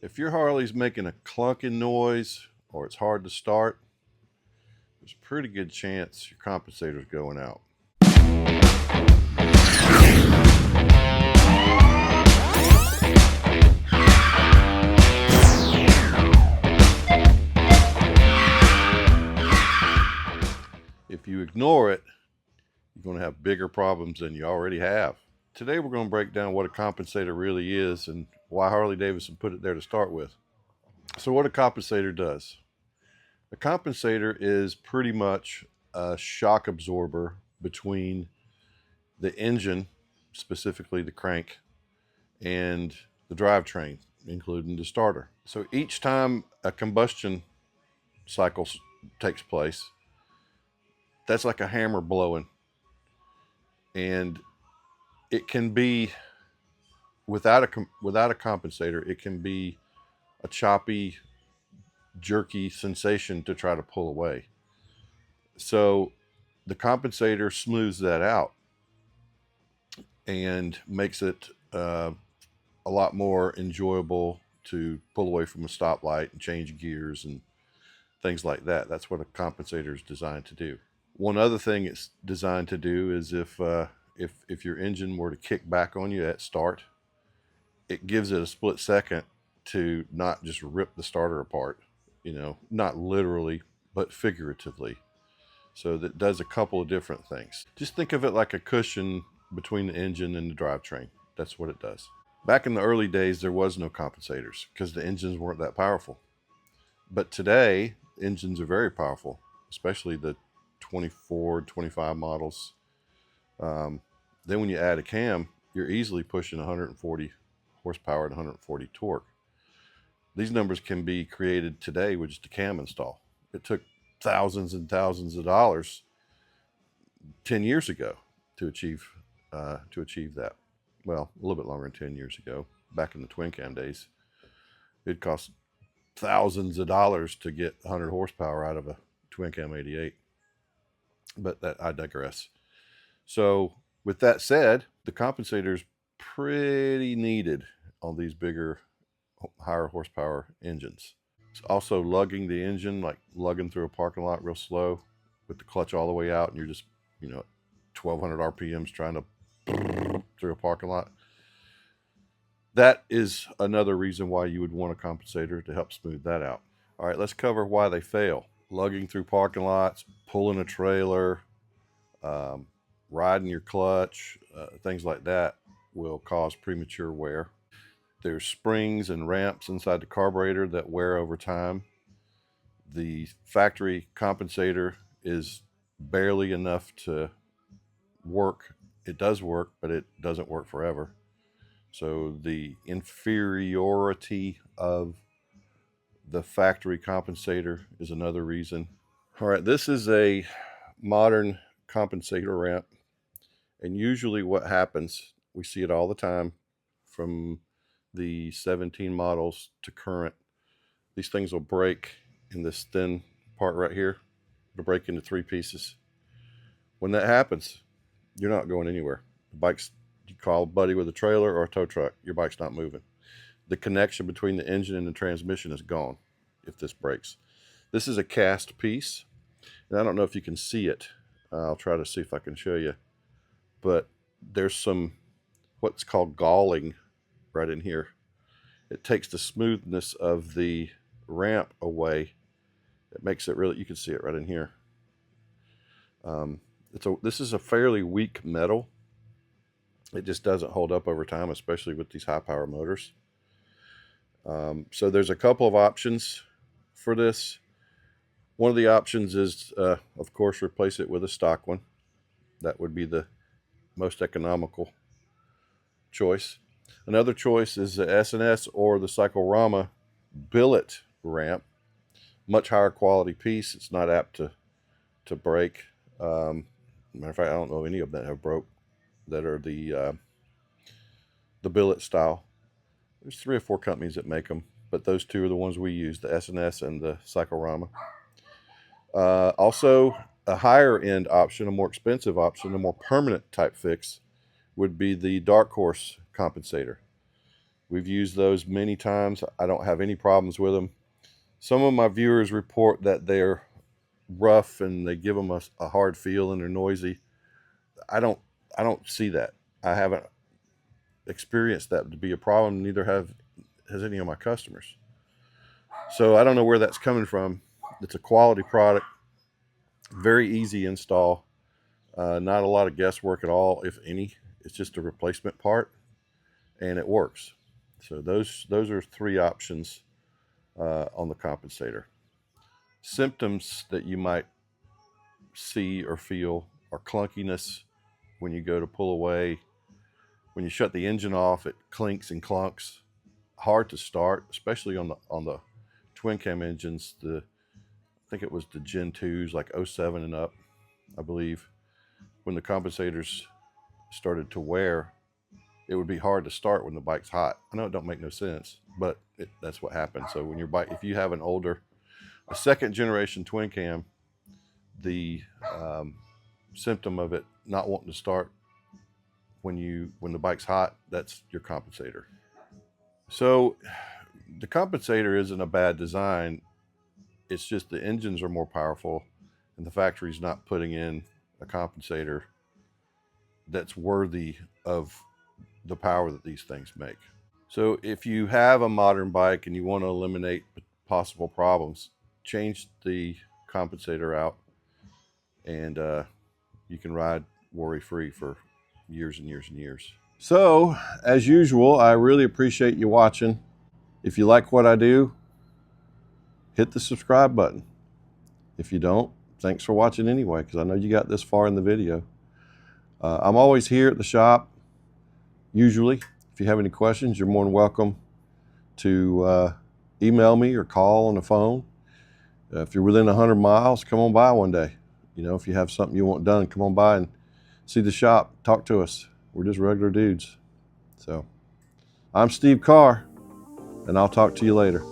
If your Harley's making a clunking noise or it's hard to start, there's a pretty good chance your compensator's going out. If you ignore it, you're going to have bigger problems than you already have. Today we're going to break down what a compensator really is and why Harley-Davidson put it there to start with. So what a compensator does. A compensator is pretty much a shock absorber between the engine, specifically the crank, and the drivetrain, including the starter. So each time a combustion cycle takes place, that's like a hammer blowing. And it can be, without a compensator, it can be a choppy, jerky sensation to try to pull away. So the compensator smooths that out and makes it a lot more enjoyable to pull away from a stoplight and change gears and things like that. That's what a compensator is designed to do. One other thing it's designed to do is if your engine were to kick back on you at start, it gives it a split second to not just rip the starter apart, not literally, but figuratively. So that does a couple of different things. Just think of it like a cushion between the engine and the drivetrain. That's what it does. Back in the early days, there was no compensators because the engines weren't that powerful. But today, engines are very powerful, especially the 24, 25 models. Then when you add a cam, you're easily pushing 140 horsepower and 140 torque. These numbers can be created today with just a cam install. It took thousands and thousands of dollars 10 years ago to achieve that. Well, a little bit longer than 10 years ago. Back in the twin cam days, it cost thousands of dollars to get 100 horsepower out of a twin cam 88. But I digress. So with that said, the compensator is pretty needed on these bigger, higher horsepower engines. It's also lugging the engine, like lugging through a parking lot real slow with the clutch all the way out, and you're just, 1,200 RPMs trying to through a parking lot. That is another reason why you would want a compensator, to help smooth that out. All right, let's cover why they fail. Lugging through parking lots, pulling a trailer, riding your clutch, things like that will cause premature wear. There's springs and ramps inside the carburetor that wear over time. The factory compensator is barely enough to work. It does work, but it doesn't work forever. So the inferiority of the factory compensator is another reason. All right, this is a modern compensator ramp. And usually what happens, we see it all the time from the 17 models to current. These things will break in this thin part right here. It'll break into 3 pieces. When that happens, you're not going anywhere. The bike's, you call a buddy with a trailer or a tow truck, your bike's not moving. The connection between the engine and the transmission is gone if this breaks. This is a cast piece, and I don't know if you can see it. I'll try to see if I can show you. But there's some what's called galling right in here. It takes the smoothness of the ramp away. It makes it really, you can see it right in here. This is a fairly weak metal. It just doesn't hold up over time, especially with these high power motors. So there's a couple of options for this. One of the options is, of course, replace it with a stock one. That would be the most economical choice. Another choice is the S&S or the Cyclorama billet ramp. Much higher quality piece. It's not apt to break. Matter of fact, I don't know any of them that have broke that are the billet style. There's 3 or 4 companies that make them, but those 2 are the ones we use, the S&S and the Cyclorama. Also, a higher end option, a more expensive option, a more permanent type fix would be the Dark Horse compensator, We've used those many times. I don't have any problems with them. Some of my viewers report that they're rough and they give them a hard feel and they're noisy. I don't see that. I haven't experienced that to be a problem. Neither has any of my customers. So I don't know where that's coming from. It's a quality product, very easy install, not a lot of guesswork at all, if any. It's just a replacement part, and it works. So those are 3 options on the compensator. Symptoms that you might see or feel are clunkiness when you go to pull away. When you shut the engine off, it clinks and clunks. Hard to start, especially on the twin cam engines. I think it was the Gen 2s, like 07 and up, I believe. When the compensators started to wear, it would be hard to start when the bike's hot. I know it don't make no sense, but that's what happens. So when your bike, if you have a second generation twin cam, the symptom of it not wanting to start when the bike's hot, that's your compensator. So the compensator isn't a bad design. It's just the engines are more powerful, and the factory's not putting in a compensator that's worthy of the power that these things make. So if you have a modern bike and you want to eliminate possible problems, change the compensator out, and you can ride worry-free for years and years and years. So, as usual, I really appreciate you watching. If you like what I do, hit the subscribe button. If you don't, thanks for watching anyway, because I know you got this far in the video. I'm always here at the shop, usually. If you have any questions, you're more than welcome to email me or call on the phone. If you're within 100 miles, come on by one day. You know, if you have something you want done, come on by and see the shop, talk to us. We're just regular dudes. So, I'm Steve Carr, and I'll talk to you later.